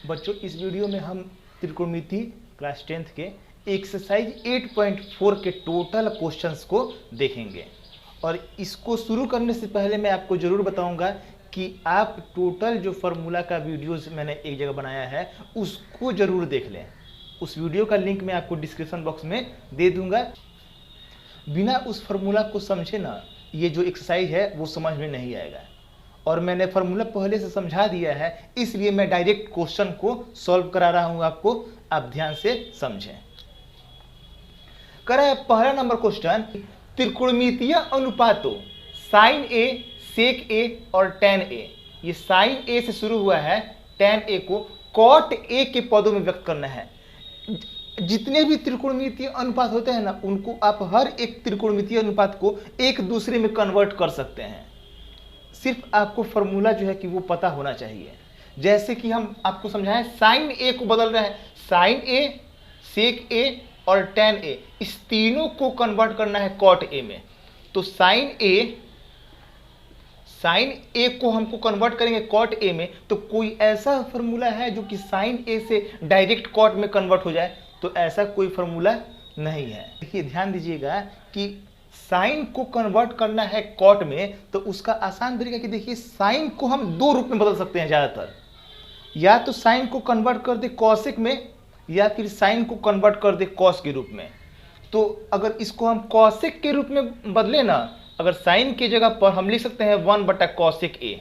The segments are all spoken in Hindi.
बच्चों इस वीडियो में हम त्रिकोणमिति क्लास 10th के एक्सरसाइज 8.4 के टोटल क्वेश्चंस को देखेंगे। और इसको शुरू करने से पहले मैं आपको ज़रूर बताऊंगा कि आप टोटल जो फार्मूला का वीडियोस मैंने एक जगह बनाया है उसको ज़रूर देख लें। उस वीडियो का लिंक मैं आपको डिस्क्रिप्शन बॉक्स में दे दूंगा। बिना उस फार्मूला को समझे ना ये जो एक्सरसाइज है वो समझ में नहीं आएगा। और मैंने फार्मूला पहले से समझा दिया है, इसलिए मैं डायरेक्ट क्वेश्चन को सॉल्व करा रहा हूं आपको, आप ध्यान से समझें। करा है पहला नंबर क्वेश्चन, त्रिकोणमितीय अनुपातों साइन ए, सेक ए और टेन ए। ये साइन ए से शुरू हुआ है, टेन ए को कॉट ए के पदों में व्यक्त करना है। जितने भी त्रिकोणमितीय अनुपात होते हैं ना उनको आप हर एक त्रिकोणमितीय अनुपात को एक दूसरे में कन्वर्ट कर सकते हैं। सिर्फ आपको फॉर्मूला जो है कि वो पता होना चाहिए। जैसे कि हम आपको समझाएं, साइन ए को बदल रहे हैं, साइन ए, सेक ए और टेन ए, इस तीनों को कन्वर्ट करना है कॉट ए में। तो साइन ए को हमको कन्वर्ट करेंगे कॉट ए में, तो कोई ऐसा फॉर्मूला है जो कि साइन ए से डायरेक्ट कॉट में कन्वर्ट हो जाए? तो ऐसा कोई फॉर्मूला नहीं है। देखिए ध्यान दीजिएगा कि साइन को कन्वर्ट करना है कॉट में, तो उसका आसान तरीका कि देखिए साइन को हम दो रूप में बदल सकते हैं ज़्यादातर। या तो साइन को कन्वर्ट कर दे कॉसेक में, या फिर साइन को कन्वर्ट कर दे कॉस के रूप में। तो अगर इसको हम कॉसेक के रूप में बदले ना, अगर साइन की जगह पर हम लिख सकते हैं 1/cosec a।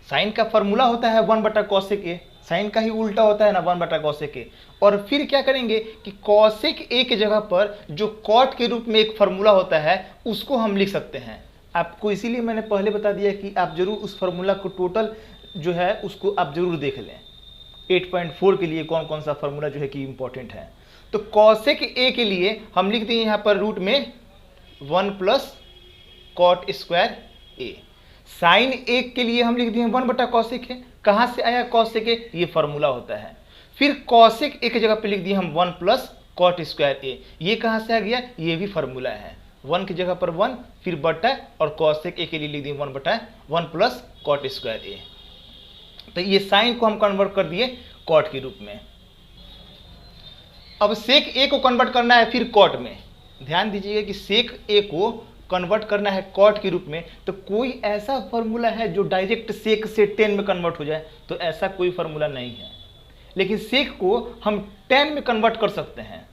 साइन का फॉर्मूला होता है 1/cosec a, साइन का ही उल्टा होता है ना 1/cosec a। और फिर क्या करेंगे कि cosec a की जगह पर जो कॉट के रूप में एक फार्मूला होता है उसको हम लिख सकते हैं। आपको इसीलिए मैंने पहले बता दिया कि आप जरूर उस फार्मूला को टोटल जो है उसको आप जरूर देख लें। 8.4 के लिए कौन कौन सा फार्मूला जो है कि इंपॉर्टेंट है। तो cosec a के लिए हम लिख देंगे यहाँ पर रूट में 1+cot स्क्वायर a। साइन ए के लिए हम लिख दिए 1/cosec a। कहाँ से आया cosec a? ये फार्मूला होता है। फिर cosec a की जगह पे लिख दिए हम 1+cot स्क्वायर a। ये कहाँ से आ गया? ये भी फार्मूला है। 1 की जगह पर 1, फिर बटा, और cosec a के लिए लिख दिए 1/1+cot स्क्वायर a। तो ये साइन को हम कन्वर्ट कर दिए कॉट के रूप में। अब सेक ए को कन्वर्ट करना है फिर कॉट में। ध्यान दीजिएगा कि सेक ए को कन्वर्ट करना है कॉट के रूप में, तो कोई ऐसा फार्मूला है जो डायरेक्ट सेक से टेन में कन्वर्ट हो जाए? तो ऐसा कोई फार्मूला नहीं है। लेकिन सेक को हम टेन में कन्वर्ट कर सकते हैं।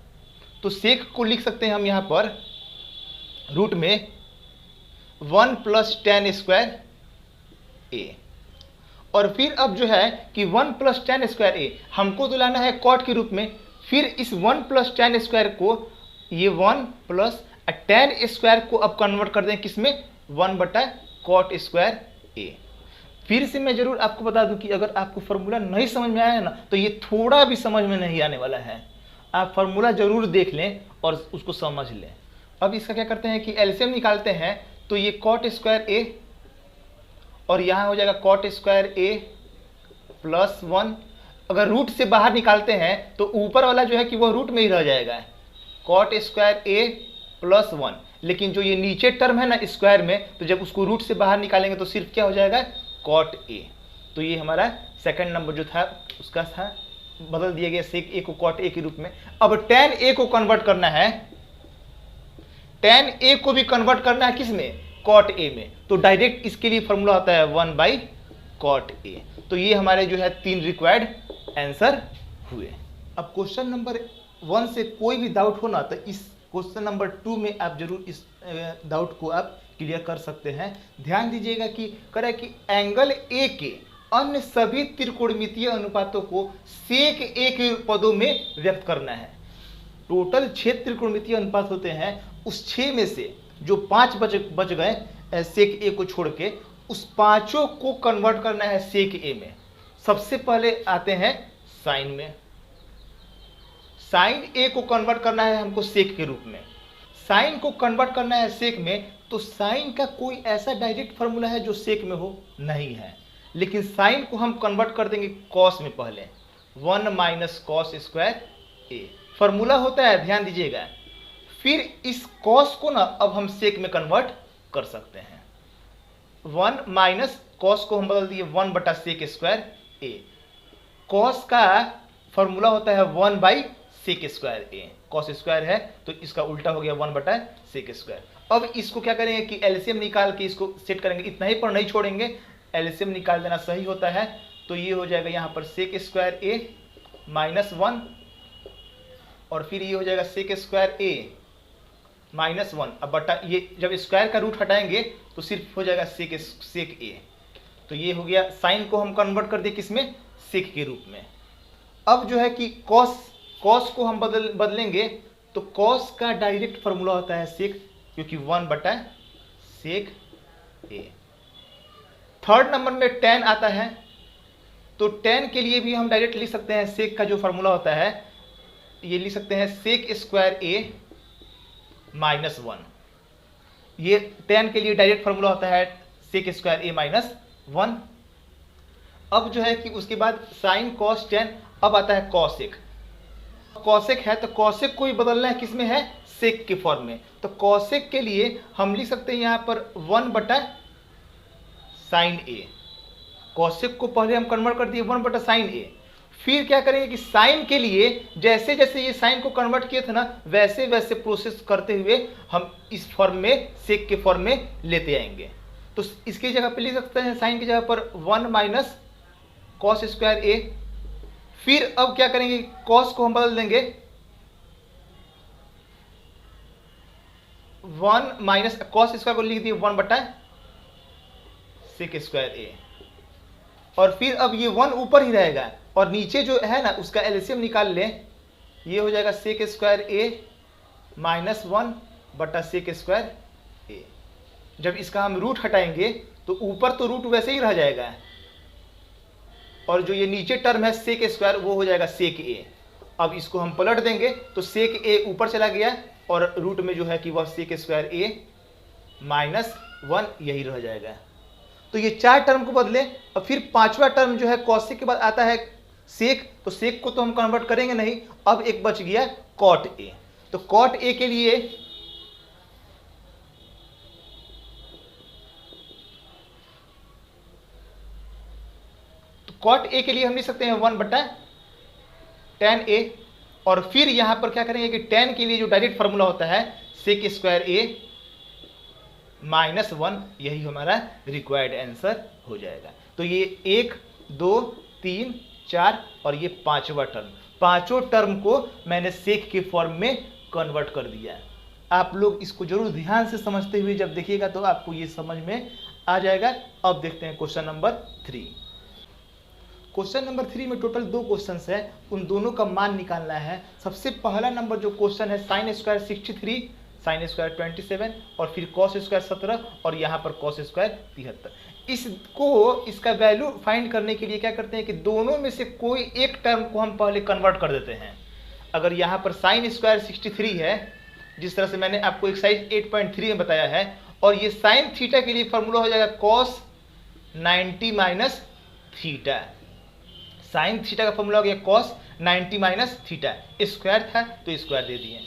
तो सेक को लिख सकते हैं हम यहाँ पर रूट में 1+tan स्क्वायर a। और फिर अब जो है कि 1+tan स्क्वायर a हमको तो लाना है कॉट के रूप में। फिर इस 1+tan स्क्वायर को, ये 1+tan स्क्वायर को अब कन्वर्ट कर दें किसमें? 1/cot square a। फिर से मैं जरूर आपको बता दूं कि अगर आपको फार्मूला नहीं समझ में आया है ना, तो ये थोड़ा भी समझ में नहीं आने वाला है। आप फार्मूला जरूर देख लें और उसको समझ लें। अब इसका क्या करते हैं कि एलसीएम निकालते हैं, तो ये cot स्क्वायर a और यहाँ हो जाएगा cot स्क्वायर a +1। अगर रूट से बाहर निकालते हैं तो ऊपर वाला जो है कि वो रूट में ही रह जाएगा, cot स्क्वायर a +1। लेकिन जो ये नीचे टर्म है ना स्क्वायर में, तो जब उसको रूट से बाहर निकालेंगे तो सिर्फ क्या हो जाएगा? cot a। तो ये हमारा सेकंड नंबर जो था उसका था, बदल दिया गया सेक a को cot a के रूप में। अब tan a को कन्वर्ट करना है, tan a को भी कन्वर्ट करना है किसमें? cot a में। तो डायरेक्ट इसके लिए फॉर्मूला होता है 1/cot a। तो ये हमारे जो है 3 रिक्वायर्ड आंसर हुए। अब क्वेश्चन नंबर 1 से कोई भी डाउट हो ना, तो इस क्वेश्चन नंबर 2 में आप जरूर इस डाउट को आप क्लियर कर सकते हैं। ध्यान दीजिएगा कि करें कि एंगल ए के अन्य सभी त्रिकोणमितीय अनुपातों को सेक ए के पदों में व्यक्त करना है। टोटल 6 त्रिकोणमितीय अनुपात होते हैं, उस 6 में से जो 5 बच गए सेक ए को छोड़ के, उस पांचों को कन्वर्ट करना है सेक ए में। सबसे पहले आते हैं साइन में। साइन ए को कन्वर्ट करना है हमको सेक के रूप में। साइन को कन्वर्ट करना है सेक में, तो साइन का कोई ऐसा डायरेक्ट फार्मूला है जो सेक में हो? नहीं है। लेकिन साइन को हम कन्वर्ट कर देंगे कॉस में पहले, 1-cos स्क्वायर a फार्मूला होता है, ध्यान दीजिएगा। फिर इस कॉस को ना अब हम सेक में कन्वर्ट कर सकते हैं। 1 - cos को हम बदल दिए 1/sec स्क्वायर a। कॉस का फॉर्मूला होता है 1/sec²a, कॉस स्क्वायर है तो इसका उल्टा हो गया 1/sec²। अब इसको क्या करेंगे कि एलसीएम निकाल के इसको सेट करेंगे, इतना ही पर नहीं छोड़ेंगे, एलसीएम निकाल देना सही होता है। तो ये हो जाएगा यहाँ पर sec² -1 और फिर ये हो जाएगा sec² -1। अब बटा ये जब स्क्वायर का रूट हटाएंगे तो सिर्फ हो जाएगा sec a। तो ये हो गया, साइन को हम कन्वर्ट कर दिए किसमें, सेक के रूप में। अब जो है कि कॉस को हम बदलेंगे तो कॉस का डायरेक्ट फॉर्मूला होता है सेक, क्योंकि 1/sec a। थर्ड नंबर में tan आता है, तो tan के लिए भी हम डायरेक्ट लिख सकते हैं, सेक का जो फॉर्मूला होता है ये लिख सकते हैं sec² a -1। ये tan के लिए डायरेक्ट फॉर्मूला होता है sec² a -1। अब जो है कि उसके बाद साइन कॉस tan, अब आता है कॉसेक। कॉसेक है तो कॉसेक को ही बदलना है, किसमें है, सेक के फॉर्म में। तो कॉसेक के लिए हम लिख सकते हैं यहाँ पर 1/sin a। कॉसेक को पहले हम कन्वर्ट कर दिए 1/sin a। फिर क्या करेंगे कि साइन के लिए जैसे जैसे ये साइन को कन्वर्ट किए थे ना, वैसे वैसे प्रोसेस करते हुए हम इस फॉर्म में, सेक के फॉर्म में लेते आएंगे। तो इसकी जगह पे लिख सकते हैं साइन की जगह पर 1 - cos² a। फिर अब क्या करेंगे, कॉस को हम बदल देंगे 1 - cos² को लिख दिए 1/sec² a। और फिर अब ये 1 ऊपर ही रहेगा और नीचे जो है ना उसका एलसीएम निकाल लें, ये हो जाएगा sec² a -1/sec² a। जब इसका हम रूट हटाएंगे तो ऊपर तो रूट वैसे ही रह जाएगा और जो ये नीचे टर्म है sec² वो हो जाएगा sec a। अब इसको हम पलट देंगे तो sec a ऊपर चला गया और रूट में जो है कि वह sec² a -1 यही रह जाएगा। तो ये 4 टर्म को बदले। अब फिर 5वां टर्म जो है कॉसेक के बाद आता है सेक, तो सेक को तो हम कन्वर्ट करेंगे नहीं, अब एक बच गया कॉट a। तो कॉट a के लिए हम लिख सकते हैं 1/tan a। और फिर यहां पर क्या करेंगे कि tan के लिए जो डायरेक्ट फॉर्मूला होता है sec² a -1, यही हमारा रिक्वायर्ड आंसर हो जाएगा। तो ये 1 2 3 4 और ये 5वां टर्म, पांचों टर्म को मैंने सेक के फॉर्म में कन्वर्ट कर दिया। आप लोग इसको जरूर ध्यान से समझते हुए जब देखिएगा तो आपको ये समझ में आ जाएगा। अब देखते हैं क्वेश्चन नंबर 3। क्वेश्चन नंबर 3 में टोटल 2 क्वेश्चन है, उन दोनों का मान निकालना है। सबसे पहला नंबर जो क्वेश्चन है sin² 63, sin² 27 और फिर cos² 17 और यहाँ पर cos² 73। इसका वैल्यू फाइंड करने के लिए क्या करते हैं कि दोनों में से कोई एक टर्म को हम पहले कन्वर्ट कर देते हैं। अगर यहाँ पर sin² 63 है, जिस तरह से मैंने आपको एक्सरसाइज 8.3 में बताया है, और ये sin थीटा के लिए फॉर्मूला हो जाएगा cos 90 - थीटा। साइन थीटा का फॉर्मूला हो गया cos 90 - थीटा, स्क्वायर था तो स्क्वायर दे दिए।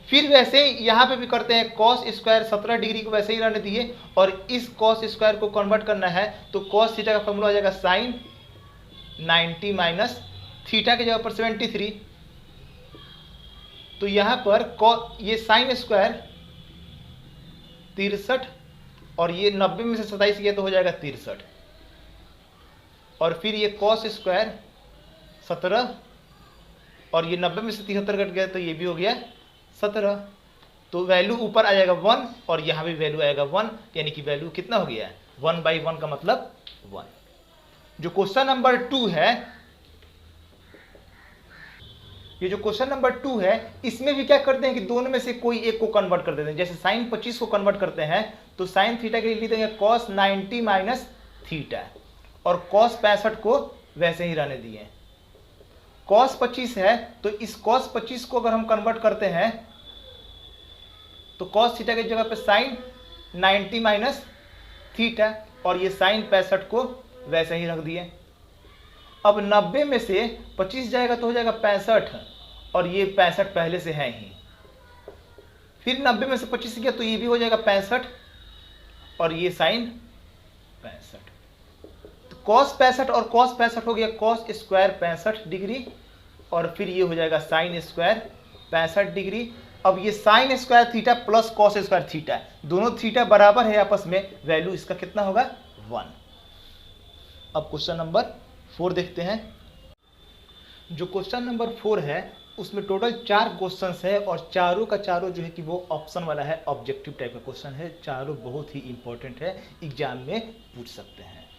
फिर वैसे ही यहाँ पे भी करते हैं, cos स्क्वायर 17 डिग्री को वैसे ही रहने दिए और इस cos स्क्वायर को कन्वर्ट करना है तो cos थीटा का फॉर्मूला हो जाएगा sin 90 - थीटा की जगह पर 73। तो यहाँ पर ये sin स्क्वायर 63 और ये 90 में से 27 किया तो हो जाएगा 63 और फिर ये cos स्क्वायर 17 और ये 90 में से 73 कट गया तो ये भी हो गया 17। तो वैल्यू ऊपर आ जाएगा 1 और यहाँ भी वैल्यू आएगा 1, यानी कि वैल्यू कितना हो गया 1/1 का मतलब 1। जो क्वेश्चन नंबर 2 है, ये जो क्वेश्चन नंबर 2 है, इसमें भी क्या करते हैं कि दोनों में से कोई एक को कन्वर्ट कर देते हैं। जैसे sin 25 को कन्वर्ट करते हैं तो sin थीटा के लिए लिख देंगे cos 90 - थीटा और cos 65 को वैसे ही रहने दिए। cos 25 है तो इस cos 25 को अगर हम कन्वर्ट करते हैं तो cos थीटा की जगह पे sin 90 - थीटा और ये sin 65 को वैसे ही रख दिए। अब 90 में से 25 जाएगा तो हो जाएगा 65 और ये 65 पहले से है ही। फिर 90 में से 25 गया तो ये भी हो जाएगा 65 और ये sin 65। तो कॉस 65 और कॉस 65 हो गया कॉस स्क्वायर 65 डिग्री, और फिर ये हो जाएगा साइन स्क्वायर 65 डिग्री। अब ये sign square theta plus cos square theta, दोनों थीटा बराबर है आपस में, वैल्यू इसका कितना होगा 1। अब क्वेश्चन नंबर 4 देखते हैं। जो क्वेश्चन नंबर 4 है उसमें टोटल 4 क्वेश्चंस है, और चारों का चारों जो है कि वो ऑप्शन वाला है, ऑब्जेक्टिव टाइप का क्वेश्चन है, चारों बहुत ही इंपॉर्टेंट है, एग्जाम में पूछ सकते हैं।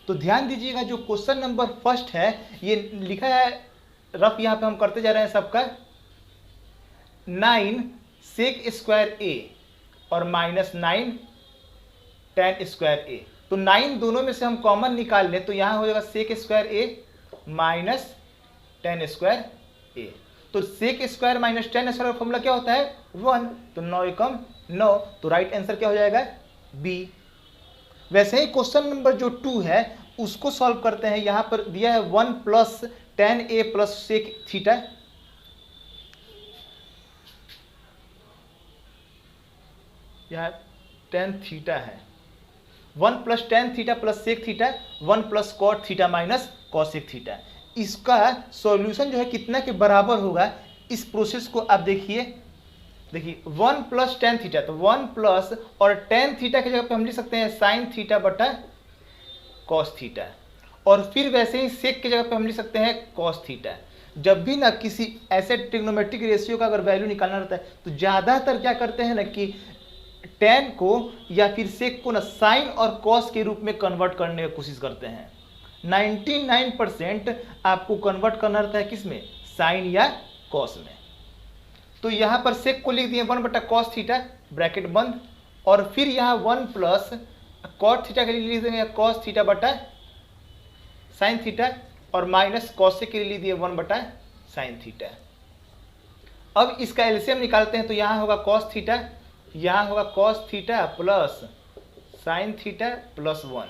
तो ध्यान दीजिएगा, जो क्वेश्चन नंबर फर्स्ट है ये लिखा है रफ, यहाँ पे हम करते जा रहे हैं सबका, 9 सेक स्क्वायर ए और -9 tan स्क्वायर ए। तो 9 दोनों में से हम कॉमन निकाल लें तो यहाँ हो जाएगा sec square A minus tan square A. तो sec square minus tan square का फॉर्मूला क्या होता है 1, तो 9 एकम 9, तो राइट आंसर क्या हो जाएगा बी। वैसे ही क्वेश्चन नंबर जो 2 है उसको सॉल्व करते हैं। यहाँ पर दिया है 1 plus tan a plus sec theta, यहाँ tan थीटा है, 1 plus tan theta plus sec theta, 1 plus cot theta minus cosec theta. इसका सॉल्यूशन जो है कितना के बराबर होगा, इस प्रोसेस को आप देखिए 1 प्लस tan थीटा, तो 1 प्लस और tan थीटा की जगह पे हम लिख सकते हैं साइन थीटा बटा कॉस थीटा, और फिर वैसे ही सेक की जगह पे हम लिख सकते हैं कॉस थीटा। जब भी ना किसी ऐसे ट्रिग्नोमेट्रिक रेशियो का अगर वैल्यू निकालना रहता है तो ज़्यादातर क्या करते हैं ना कि tan को या फिर सेक को ना साइन और कॉस के रूप में कन्वर्ट करने की कोशिश करते हैं। 99% आपको कन्वर्ट करना रहता है किस में, साइन या कॉस में। तो यहाँ पर सेक को लिख दिए 1 बटा कॉस थीटा ब्रैकेट बंद, और फिर यहाँ 1 प्लस कॉट थीटा के लिए लिख देंगे कॉस थीटा बटा साइन थीटा, और माइनस कॉसेक के लिए लिख दिए 1 बटा साइन थीटा। अब इसका एलसीएम निकालते हैं तो यहाँ होगा कॉस थीटा, यहाँ होगा cos theta plus sine theta plus 1,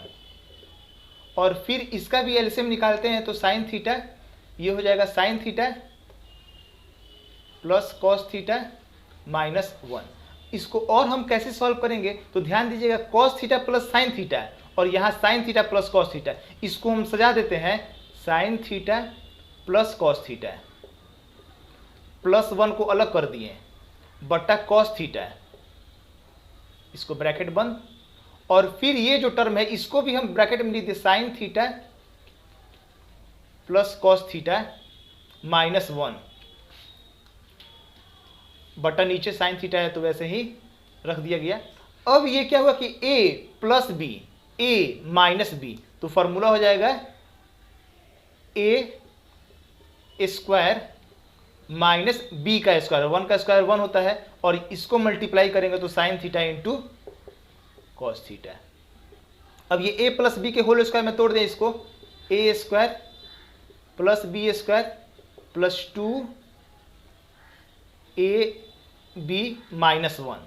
और फिर इसका भी एलसीएम निकालते हैं तो साइन थीटा ये हो जाएगा sine theta plus cos theta minus 1। इसको और हम कैसे सॉल्व करेंगे तो ध्यान दीजिएगा, cos theta plus sine theta और यहाँ sine theta plus cos theta, इसको हम सजा देते हैं sine theta plus cos theta, plus 1 को अलग कर दिए बटा कॉस थीटा, इसको ब्रैकेट बंद, और फिर ये जो टर्म है इसको भी हम ब्रैकेट में लिख दिए sine theta plus cos theta minus 1 बटा नीचे साइन थीटा है तो वैसे ही रख दिया गया। अब ये क्या हुआ कि a plus B, a minus B, तो फॉर्मूला हो जाएगा a स्क्वायर माइनस बी का स्क्वायर, 1 का स्क्वायर 1 होता है, और इसको मल्टीप्लाई करेंगे तो sine theta into cos theta. अब ये a प्लस बी के होल स्क्वायर में तोड़ दें इसको, a square plus B square plus 2 a b minus 1,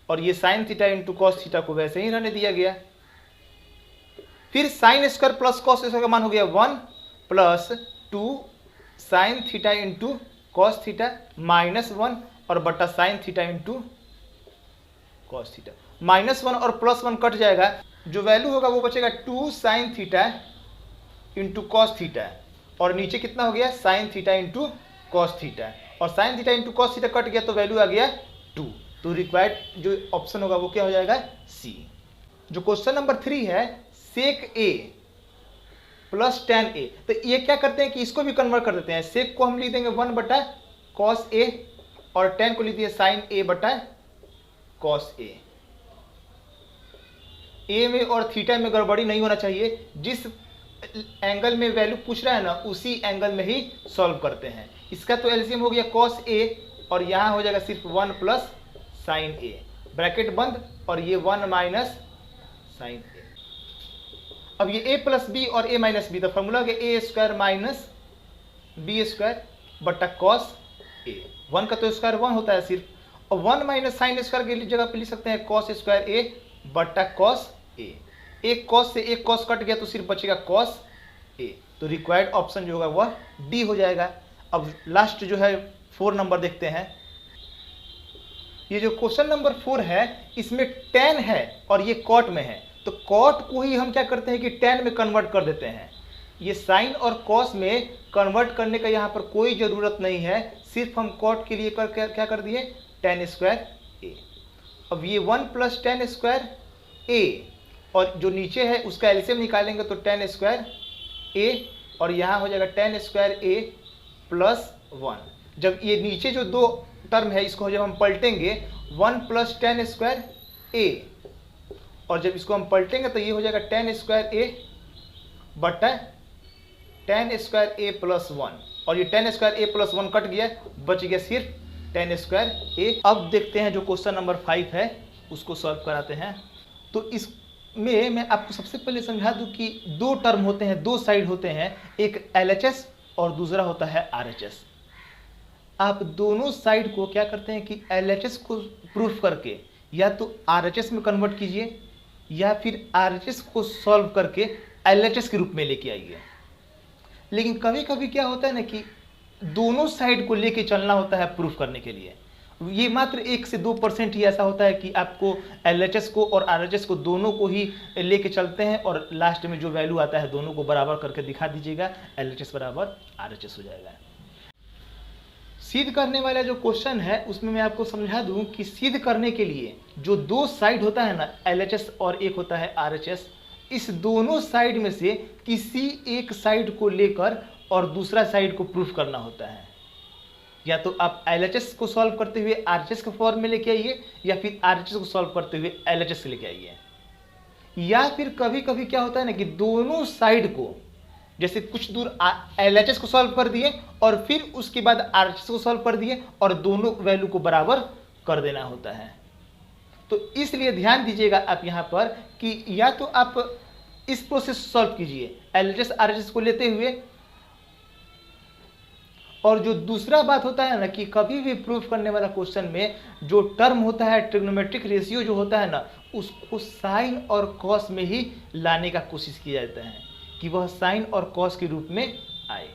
और ये sine theta into cos theta को वैसे ही रहने दिया गया। फिर sine square plus cos square का मान हो गया 1 plus 2 sine theta into cos theta minus 1 और बटा sine theta into cos theta. Minus 1 और प्लस 1 कट जाएगा, जो वैल्यू होगा वो बचेगा 2 sine theta into cos theta, और नीचे कितना हो गया sine theta into cos theta, और sine theta into cos theta cut गया तो वैल्यू आ गया 2। तो रिक्वायर्ड जो ऑप्शन होगा वो क्या हो जाएगा सी। जो क्वेश्चन नंबर 3 है सेक ए प्लस tan ए, तो ये क्या करते हैं कि इसको भी कन्वर्ट कर देते हैं। सेक को हम लिख देंगे 1 बटा कॉस ए, और tan को लिख दिए साइन ए बटा कॉस ए। ए में और थीटा में गड़बड़ी नहीं होना चाहिए, जिस एंगल में वैल्यू पूछ रहा है ना उसी एंगल में ही सॉल्व करते हैं। इसका तो एलसीएम हो गया कॉस ए, और यहाँ हो जाएगा सिर्फ 1 प्लस साइन ए ब्रैकेट बंद, और ये 1 माइनस साइन ए। अब ये a प्लस बी और a माइनस बी, तो फॉर्मूला हो गया a square minus B square बटा कॉस ए। 1 का तो स्क्वायर 1 होता है सिर्फ, और 1 माइनस साइन स्क्वायर की जगह पे लिख सकते हैं कॉस स्क्वायर ए बटा कॉस ए। एक कॉस से एक कॉस कट गया तो सिर्फ बचेगा कॉस ए, तो रिक्वायर्ड ऑप्शन जो होगा वह डी हो जाएगा। अब लास्ट जो है 4 नंबर देखते हैं। ये जो क्वेश्चन नंबर 4 है इसमें tan है और ये कॉट में है, तो कॉट को ही हम क्या करते हैं कि tan में कन्वर्ट कर देते हैं। ये साइन और कॉस में कन्वर्ट करने का यहाँ पर कोई ज़रूरत नहीं है, सिर्फ हम कॉट के लिए क्या कर दिए, tan स्क्वायर a। अब ये 1 प्लस tan स्क्वायर a और जो नीचे है उसका एलसीएम निकालेंगे तो tan स्क्वायर a और यहाँ हो जाएगा tan स्क्वायर a प्लस 1। जब ये नीचे जो दो टर्म है इसको जब हम पलटेंगे 1 प्लस tan स्क्वायर a और जब इसको हम पलटेंगे तो ये हो जाएगा tan स्क्वायर a बटा tan स्क्वायर a प्लस 1 और ये tan square a plus 1 cut गया, बच गया सिर्फ tan स्क्वायर a। अब देखते हैं जो क्वेश्चन नंबर 5 है उसको सॉल्व कराते हैं। तो इसमें मैं आपको सबसे पहले समझा दूं कि दो टर्म होते हैं, दो साइड होते हैं, एक LHS और दूसरा होता है RHS। आप दोनों साइड को क्या करते हैं कि LHS को प्रूफ करके या तो RHS में कन्वर्ट कीजिए या फिर RHS को सॉल्व करके LHS के रूप में लेके आइए। लेकिन कभी कभी क्या होता है ना कि दोनों साइड को लेके चलना होता है प्रूफ करने के लिए। ये मात्र 1 से 2% ही ऐसा होता है कि आपको LHS को और RHS को दोनों को ही लेके चलते हैं और लास्ट में जो वैल्यू आता है दोनों को बराबर करके दिखा दीजिएगा, LHS बराबर RHS हो जाएगा। सिद्ध करने वाला जो क्वेश्चन है उसमें मैं आपको समझा दूं कि सिद्ध करने के लिए जो दो साइड होता है ना LHS और एक होता है RHS, इस दोनों साइड में से किसी एक साइड को लेकर और दूसरा साइड को प्रूफ करना होता है। या तो आप LHS को सॉल्व करते हुए RHS के फॉर्म में लेके आइए या फिर RHS को सॉल्व करते हुए LHS लेके आइए। या फिर कभी कभी क्या होता है ना कि दोनों साइड को जैसे कुछ दूर LHS को सॉल्व कर दिए और फिर उसके बाद RHS को सॉल्व कर दिए और दोनों वैल्यू को बराबर कर देना होता है। तो इसलिए ध्यान दीजिएगा आप यहाँ पर कि या तो आप इस प्रोसेस सॉल्व कीजिए LHS RHS को लेते हुए, और जो दूसरा बात होता है ना कि कभी भी प्रूफ करने वाला क्वेश्चन में जो टर्म होता है ट्रिग्नोमेट्रिक रेशियो जो होता है ना उसको साइन और कॉस में ही लाने का कोशिश किया जाता है कि वह साइन और कॉस के रूप में आए।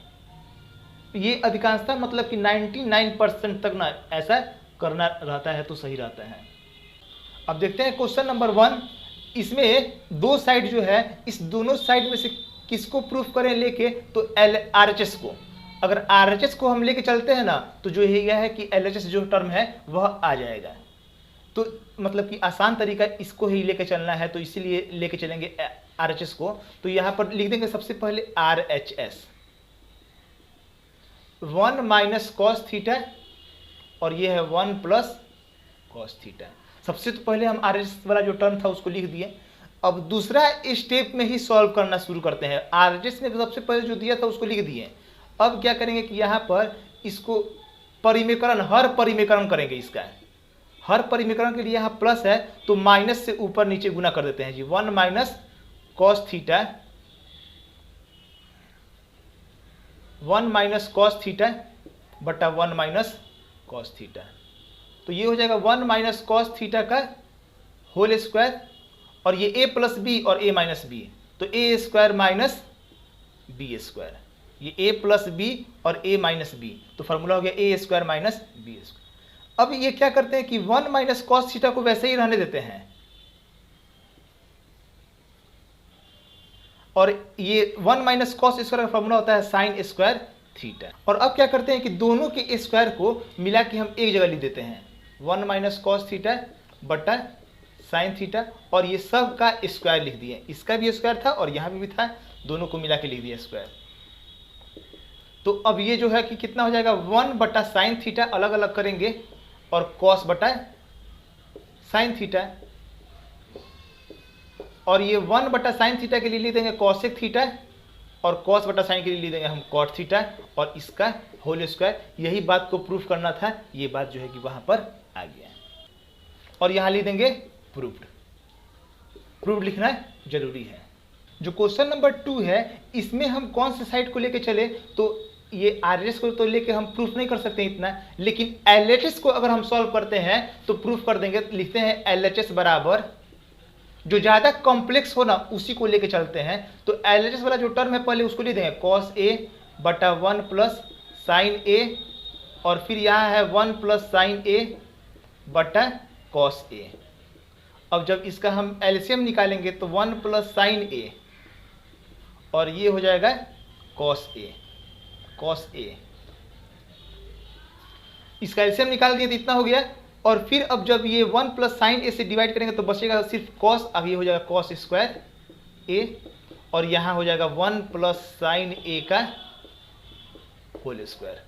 ये अधिकांशतः मतलब कि 99% तक ना ऐसा करना रहता है तो सही रहता है। अब देखते हैं क्वेश्चन नंबर 1। इसमें दो साइड जो है इस दोनों साइड में से किसको प्रूफ करें लेके, तो RHS को। अगर RHS को हम लेके चलते हैं ना तो जो यह है कि LHS जो टर्म है वह आ जाएगा। तो मतलब कि आसान तरीका इसको ही लेके चलना है तो इसीलिए लेके चलेंगे RHS को। तो यहाँ पर लिख देंगे सबसे पहले RHS 1 माइनस कॉस थीटा और ये है 1 प्लस कॉस थीटा। सबसे तो पहले हम RHS वाला जो टर्म था उसको लिख दिए। अब दूसरा स्टेप में ही सॉल्व करना शुरू करते हैं। RHS ने सबसे पहले जो दिया था उसको लिख दिए। अब क्या करेंगे कि यहाँ पर इसको परिमेकरण, हर परिमेकरण करेंगे। इसका हर परिमेकरण के लिए यहाँ प्लस है तो माइनस से ऊपर नीचे गुना कर देते हैं जी। 1 minus cos theta 1 minus cos theta बटा 1 माइनस कॉस थीटा। तो ये हो जाएगा 1 माइनस कॉस थीटा का होल स्क्वायर और ये a प्लस बी और a माइनस बी, तो a square minus B square. ये a प्लस बी और a माइनस बी, तो फॉर्मूला हो गया a square minus B square. अब ये क्या करते हैं कि 1 माइनस कॉस थीटा को वैसे ही रहने देते हैं और ये 1 माइनस कॉस स्क्वायर का फॉर्मूला होता है साइन स्क्वायर थीटा। और अब क्या करते हैं कि दोनों के स्क्वायर को मिला के हम एक जगह लिख देते हैं 1 माइनस कॉस थीटा बटा साइन थीटा और ये सब का स्क्वायर लिख दिए। इसका भी स्क्वायर था और यहाँ भी था, दोनों को मिला के लिख दिया स्क्वायर। तो अब ये जो है कि कितना हो जाएगा 1 बटा साइन थीटा अलग अलग करेंगे और कॉस बटा साइन थीटा, और ये 1 बटा साइन थीटा के लिए लिख देंगे कॉसेक थीटा और कॉस बटा साइन के लिए लिख देंगे हम कॉट थीटा और इसका होल स्क्वायर। यही बात को प्रूफ करना था, ये बात जो है कि वहां पर आ गया और यहाँ लिख देंगे प्रूव्ड। प्रूव्ड लिखना जरूरी है। जो क्वेश्चन नंबर 2 है इसमें हम कौन से साइड को लेके चले, तो ये RHS को तो लेके हम प्रूफ नहीं कर सकते इतना, लेकिन LHS को अगर हम सॉल्व करते हैं तो प्रूफ कर देंगे। लिखते हैं LHS बराबर जो ज़्यादा कॉम्प्लेक्स हो ना उसी को लेके चलते हैं। तो LHS वाला जो टर्म है पहले उसको लिख देंगे कॉस A बटा 1 प्लस साइन A और फिर यहाँ है 1 प्लस साइन A बटा कॉस A। अब जब इसका हम एलसीएम निकालेंगे तो 1 प्लस साइन ए और ये हो जाएगा कॉस ए। इसका एलसीएम निकाल दिए तो इतना हो गया। और फिर अब जब ये 1 प्लस साइन ए से डिवाइड करेंगे तो बचेगा सिर्फ कॉस। अब ये हो जाएगा कॉस स्क्वायर ए और यहाँ हो जाएगा 1 प्लस साइन ए का होल स्क्वायर।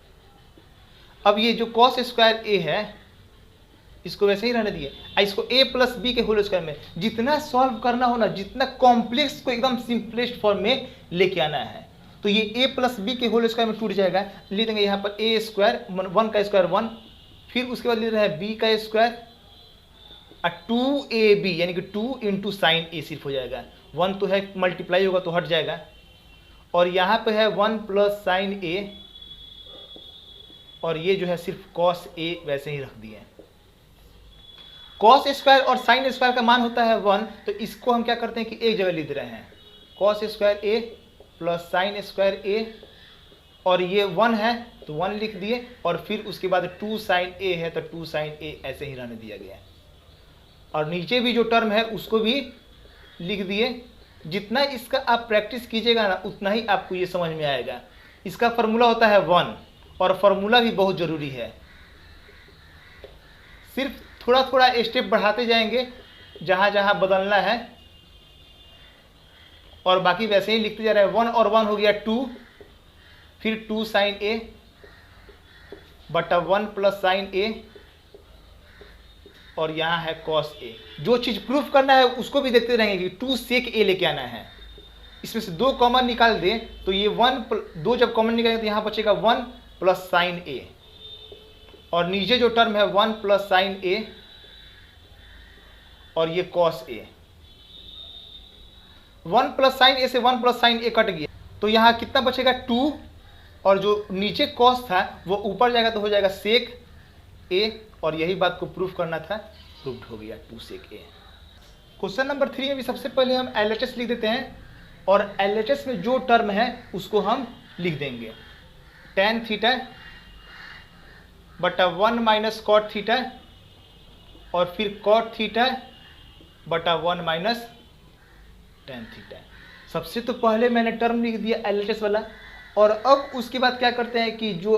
अब ये जो कॉस स्क्वायर ए है इसको वैसे ही रहने दिए, इसको a प्लस बी के होल स्क्वायर में जितना सॉल्व करना हो ना, जितना कॉम्प्लेक्स को एकदम सिंपलेस्ट फॉर्म में लेके आना है, तो ये a प्लस बी के होल स्क्वायर में टूट जाएगा। ले देंगे यहाँ पर a स्क्वायर 1 का स्क्वायर 1, फिर उसके बाद ले रहे हैं b का स्क्वायर 2ab यानी कि 2 इंटू साइन ए सिर्फ हो जाएगा। 1 तो है मल्टीप्लाई होगा तो हट जाएगा। और यहाँ पे है 1 प्लस साइन ए और ये जो है सिर्फ कॉस ए वैसे ही रख दिए। कॉस स्क्वायर और साइन स्क्वायर का मान होता है 1, तो इसको हम क्या करते हैं कि एक जगह लिख रहे हैं कॉस स्क्वायर ए प्लस साइन स्क्वायर ए और ये 1 है तो 1 लिख दिए और फिर उसके बाद 2 साइन ए है तो 2 साइन ए ऐसे ही रहने दिया गया। और नीचे भी जो टर्म है उसको भी लिख दिए। जितना इसका आप प्रैक्टिस कीजिएगा ना उतना ही आपको ये समझ में आएगा। इसका फार्मूला होता है 1 और फार्मूला भी बहुत ज़रूरी है। सिर्फ थोड़ा थोड़ा स्टेप बढ़ाते जाएंगे जहाँ जहाँ बदलना है और बाकी वैसे ही लिखते जा रहे हैं। 1 और 1 हो गया 2, फिर 2 साइन ए बटा 1 प्लस साइन ए और यहाँ है कॉस ए। जो चीज़ प्रूफ करना है उसको भी देखते रहेंगे कि 2 सेक ए लेके आना है। इसमें से 2 कॉमन निकाल दे तो ये 2 जब कॉमन निकालेंगे तो यहाँ बचेगा 1 प्लस साइन ए और नीचे जो टर्म है 1 प्लस साइन ए और ये कॉस ए। 1 प्लस साइन ए से 1 प्लस साइन ए कट गया तो यहाँ कितना बचेगा 2 और जो नीचे कॉस था वो ऊपर जाएगा तो हो जाएगा सेक ए और यही बात को प्रूफ करना था, प्रूफ हो गया 2 सेक ए। क्वेश्चन नंबर 3 में भी सबसे पहले हम LHS लिख देते हैं और LHS में जो टर्म है उसको हम लिख देंगे tan थीटा बटा 1 माइनस कॉट थीटा और फिर कॉट थीटा बटा 1 माइनस tan थीटा। सबसे तो पहले मैंने टर्म लिख दिया LHS वाला और अब उसके बाद क्या करते हैं कि जो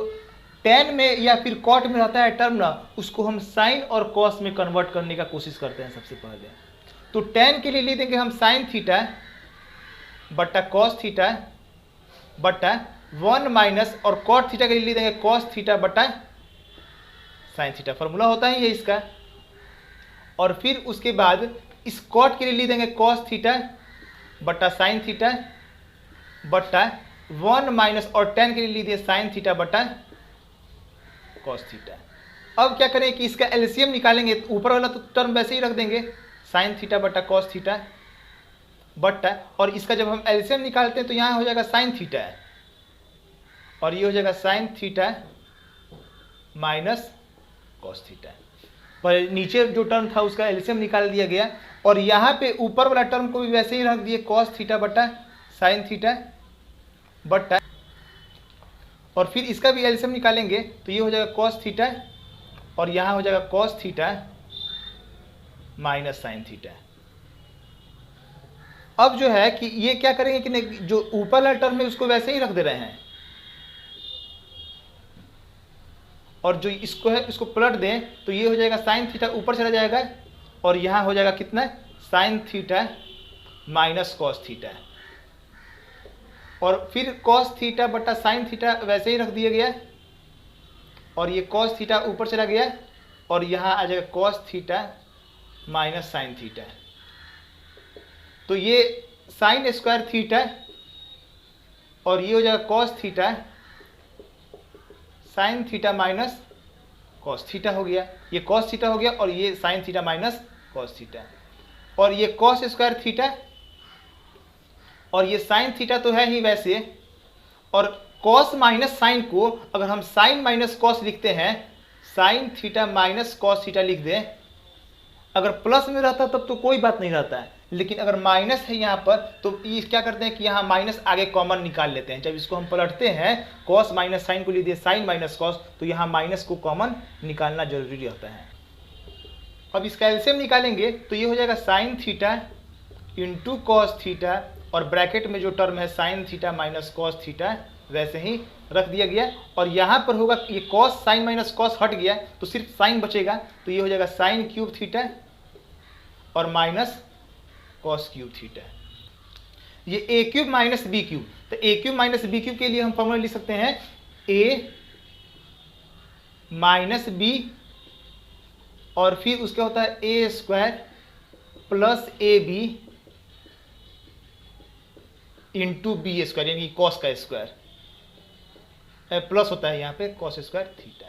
tan में या फिर कॉट में रहता है टर्म ना उसको हम साइन और कॉस में कन्वर्ट करने का कोशिश करते हैं। सबसे पहले तो tan के लिए लिख देंगे हम साइन थीटा बटा कॉस थीटा बटा 1 माइनस और कॉट थीटा के लिए लिख देंगे कॉस थीटा बटा साइन थीटा। फॉर्मूला होता है ये इसका। और फिर उसके बाद इस कॉट के लिए लिख देंगे कॉस थीटा बटा साइन थीटा बटा 1 माइनस और tan के लिए लिख दिए साइन थीटा बटा कॉस थीटा। अब क्या करें कि इसका एलसीएम निकालेंगे तो ऊपर वाला तो टर्म वैसे ही रख देंगे साइन थीटा बटा कॉस थीटा बटा और इसका जब हम एलसीएम निकालते हैं तो यहाँ हो जाएगा साइन थीटा और ये हो जाएगा sign theta minus cos theta. पर नीचे जो टर्म था उसका एलसीएम निकाल दिया गया और यहाँ पे ऊपर वाला टर्म को भी वैसे ही रख दिए कॉस थीटा बटा साइन थीटा बटा और फिर इसका भी एलसीएम निकालेंगे तो ये हो जाएगा कॉस थीटा और यहाँ हो जाएगा cos theta minus sine theta. अब जो है कि ये क्या करेंगे कि नहीं, जो ऊपर वाला टर्म है उसको वैसे ही रख दे रहे हैं और जो इसको है इसको पलट दें तो ये हो जाएगा साइन थीटा ऊपर चला जाएगा और यहाँ हो जाएगा कितना sign theta minus cos theta और फिर कॉस थीटा बटा साइन थीटा वैसे ही रख दिया गया और ये कॉस थीटा ऊपर चला गया और यहाँ आ जाएगा cos theta minus sine theta. तो ये साइन स्क्वायर थीटा और ये हो जाएगा cos theta sine theta minus cos theta हो गया। ये कॉस थीटा हो गया और ये sine theta minus cos theta और ये कॉस स्क्वायर थीटा और ये साइन थीटा तो है ही वैसे और कॉस माइनस साइन को अगर हम साइन माइनस कॉस लिखते हैं sign theta minus cos theta लिख दें। अगर प्लस में रहता तब तो कोई बात नहीं रहता है, लेकिन अगर माइनस है यहाँ पर तो ये क्या करते हैं कि यहाँ माइनस आगे कॉमन निकाल लेते हैं। जब इसको हम पलटते हैं कॉस माइनस साइन को लिख दिए साइन माइनस कॉस तो यहाँ माइनस को कॉमन निकालना जरूरी रहता है। अब इसका एलसीएम निकालेंगे तो ये हो जाएगा sign theta into cos theta, और ब्रैकेट में जो टर्म है sine theta minus cos theta वैसे ही रख दिया गया, और यहाँ पर होगा ये कॉस साइन माइनस कॉस हट गया तो सिर्फ साइन बचेगा, तो ये हो जाएगा साइन क्यूब थीटा और माइनस कॉस क्यूब थीटा। ये ए क्यूब माइनस बी क्यूब, तो ए क्यूब माइनस बी क्यूब के लिए हम फॉर्मूला लिख सकते हैं ए माइनस बी और फिर उसका होता है A square plus A B into B square, यानी कॉस का स्क्वायर, प्लस होता है यहाँ पे cos square theta,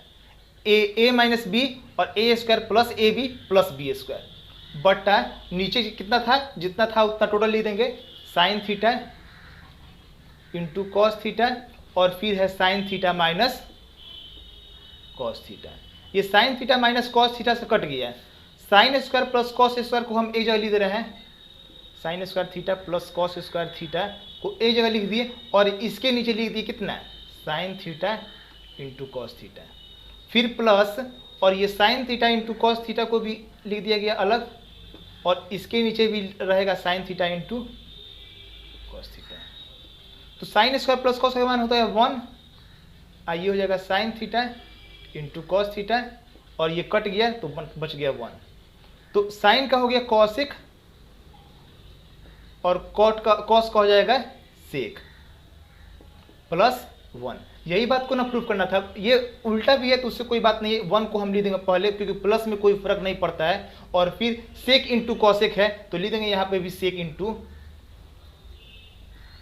A minus B और A square plus A B plus B square बटा नीचे कितना था जितना था उतना टोटल लिख देंगे sine theta into cos theta और फिर है sine theta minus cos theta. ये sine theta minus cos theta से कट गया है, sine square plus cos square को हम एक जगह लिख दे रहे हैं, sine square theta plus cos square theta को एक जगह लिख दिए और इसके नीचे लिख दिए कितना sign theta into cos theta, फिर प्लस और ये sine theta into cos theta को भी लिख दिया गया अलग और इसके नीचे भी रहेगा sign theta into cos theta. तो साइन स्क्वायर प्लस कॉस का मान होता है 1, आइए हो जाएगा sign theta into cos theta और ये कट गया तो बच गया 1, तो साइन का हो गया कॉसिक और कॉट का कॉस का हो जाएगा सेक प्लस 1। यही बात को ना प्रूफ करना था, ये उल्टा भी है तो उससे कोई बात नहीं है, 1 को हम लिख देंगे पहले क्योंकि प्लस में कोई फर्क नहीं पड़ता है, और फिर सेक इंटू कॉसेक है तो लिख देंगे यहाँ पे भी सेक इंटू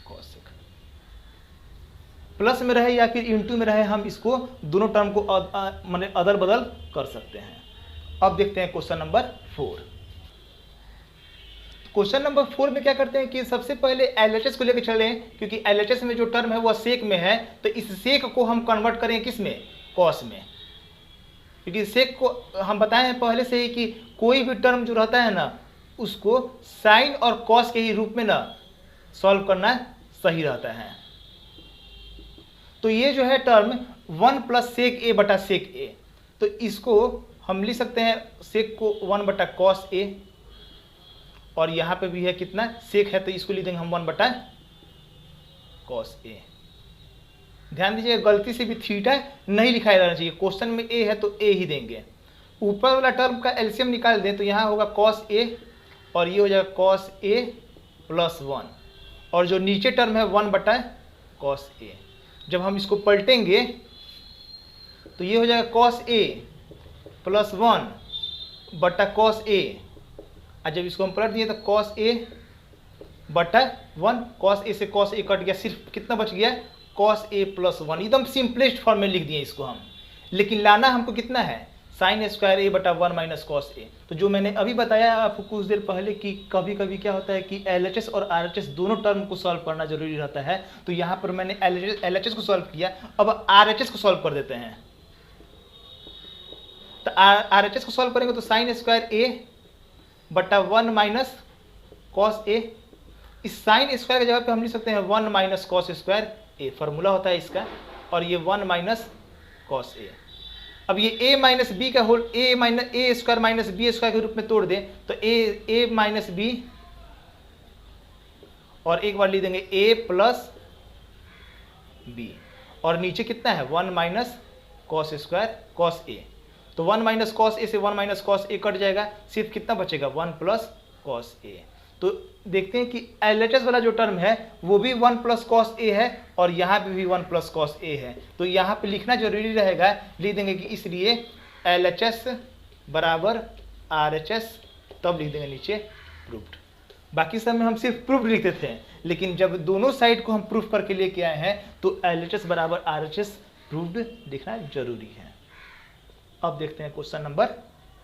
कॉसेक, प्लस में रहे या फिर इंटू में रहे हम इसको दोनों टर्म को माने अदल बदल कर सकते हैं। अब देखते हैं क्वेश्चन नंबर 4। क्वेश्चन नंबर 4 में क्या करते हैं कि सबसे पहले एलएचएस को लेकर चले, क्योंकि एलएचएस में जो टर्म है वह सेक में है, तो इस सेक को हम कन्वर्ट करें किस में, कॉस में, क्योंकि सेक को हम बताए हैं पहले से ही कि कोई भी टर्म जो रहता है ना उसको साइन और कॉस के ही रूप में ना सॉल्व करना सही रहता है। तो ये जो है टर्म 1 प्लस सेक ए बटा सेक ए, तो इसको हम लिख सकते हैं सेक को 1 बटा कॉस ए, और यहाँ पे भी है कितना सेक है तो इसको लिख देंगे हम 1 बटा कॉस ए। ध्यान दीजिए गलती से भी थीटा नहीं लिखा जाना चाहिए, क्वेश्चन में ए है तो ए ही देंगे। ऊपर वाला टर्म का एलसीएम निकाल दें तो यहाँ होगा कॉस ए और ये हो जाएगा कॉस ए प्लस 1, और जो नीचे टर्म है 1 बटा कॉस ए। जब हम इसको पलटेंगे तो ये हो जाएगा कॉस ए प्लस 1 बटा कॉस ए, और जब इसको हम पलट दिए तो कॉस ए बटा 1, कॉस ए से कॉस ए कट गया, सिर्फ कितना बच गया कॉस ए प्लस 1। एकदम सिंपलेस्ट फॉर्म में लिख दिए इसको हम, लेकिन लाना हमको कितना है साइन स्क्वायर ए बटा 1 माइनस कॉस ए। तो जो मैंने अभी बताया आपको कुछ देर पहले कि कभी कभी क्या होता है कि एलएचएस और आरएचएस दोनों टर्म को सॉल्व करना जरूरी रहता है, तो यहाँ पर मैंने एलएचएस को सॉल्व किया, अब आरएचएस को सॉल्व कर देते हैं। तो आरएचएस को सॉल्व करेंगे तो साइन स्क्वायर ए बटा 1 माइनस कॉस ए, इस साइन स्क्वायर की जगह पे हम लिख सकते हैं 1 माइनस कॉस स्क्वायर ए, फार्मूला होता है इसका, और ये 1 माइनस कॉस ए। अब ये a माइनस बी का whole A minus A square minus B square के रूप में तोड़ दें तो ए माइनस बी, और एक बार लिख देंगे a प्लस बी, और नीचे कितना है 1 minus cos square cos A. तो 1 माइनस कॉस ए से 1 माइनस कॉस ए कट जाएगा, सिर्फ कितना बचेगा 1 प्लस कॉस ए। तो देखते हैं कि एलएचएस वाला जो टर्म है वो भी 1 प्लस कॉस ए है और यहाँ पे भी 1 प्लस कॉस ए है, तो यहाँ पे लिखना जरूरी रहेगा, लिख देंगे कि इसलिए एलएचएस बराबर आरएचएस, तब लिख देंगे नीचे प्रूफ्ड। बाकी सब में हम सिर्फ प्रूफ लिखते थे, लेकिन जब दोनों साइड को हम प्रूफ करके लेके आए हैं तो एलएचएस बराबर आरएचएस प्रूफ्ड लिखना जरूरी है। अब देखते हैं क्वेश्चन नंबर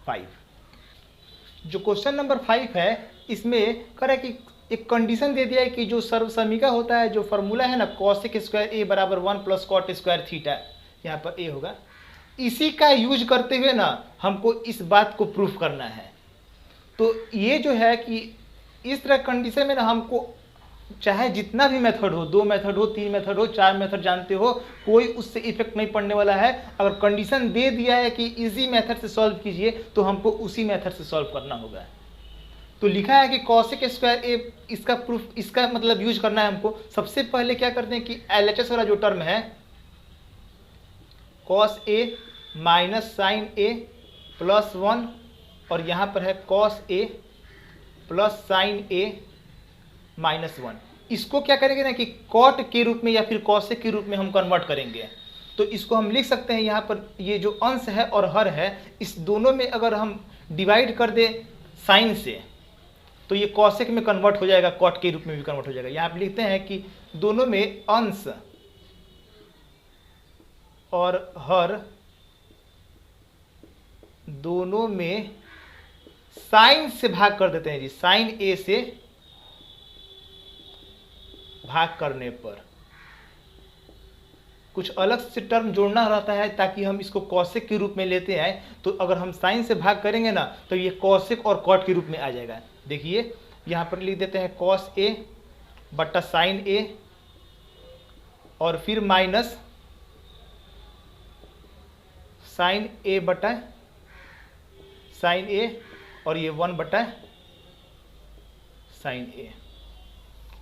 5। जो क्वेश्चन नंबर 5 है इसमें कह रहा है कि एक कंडीशन दे दिया है कि जो सर्वसमीका होता है, जो फार्मूला है ना कॉसेक स्क्वायर ए बराबर 1 प्लस कॉट स्क्वायर थीटा, यहाँ पर ए होगा, इसी का यूज करते हुए ना हमको इस बात को प्रूफ करना है। तो ये जो है कि इस तरह कंडीशन में ना हमको चाहे जितना भी मेथड हो, 2 मेथड हो, 3 मेथड हो, 4 मेथड जानते हो, कोई उससे इफेक्ट नहीं पड़ने वाला है। अगर कंडीशन दे दिया है कि इजी मेथड से सॉल्व कीजिए तो हमको उसी मेथड से सॉल्व करना होगा। तो लिखा है कि कॉसेक स्क्वायर ए, इसका प्रूफ, इसका मतलब यूज करना है हमको। सबसे पहले क्या करते हैं कि एलएचएस वाला जो टर्म है cos A minus sign A plus 1 और यहाँ पर है cos A plus sign A minus 1, इसको क्या करेंगे ना कि कॉट के रूप में या फिर कॉसेक के रूप में हम कन्वर्ट करेंगे। तो इसको हम लिख सकते हैं यहाँ पर, ये जो अंश है और हर है, इस दोनों में अगर हम डिवाइड कर दे साइन से तो ये कॉसेक में कन्वर्ट हो जाएगा, कॉट के रूप में भी कन्वर्ट हो जाएगा। यहाँ पे लिखते हैं कि दोनों में अंश और हर दोनों में साइन से भाग कर देते हैं जी, साइन ए से भाग करने पर कुछ अलग से टर्म जोड़ना रहता है ताकि हम इसको कॉसेक के रूप में लेते आए। तो अगर हम साइन से भाग करेंगे ना तो ये कॉसेक और कॉट के रूप में आ जाएगा। देखिए यहाँ पर लिख देते हैं कॉस ए बटा साइन ए और फिर माइनस साइन ए बटा साइन ए और ये 1 बटा साइन ए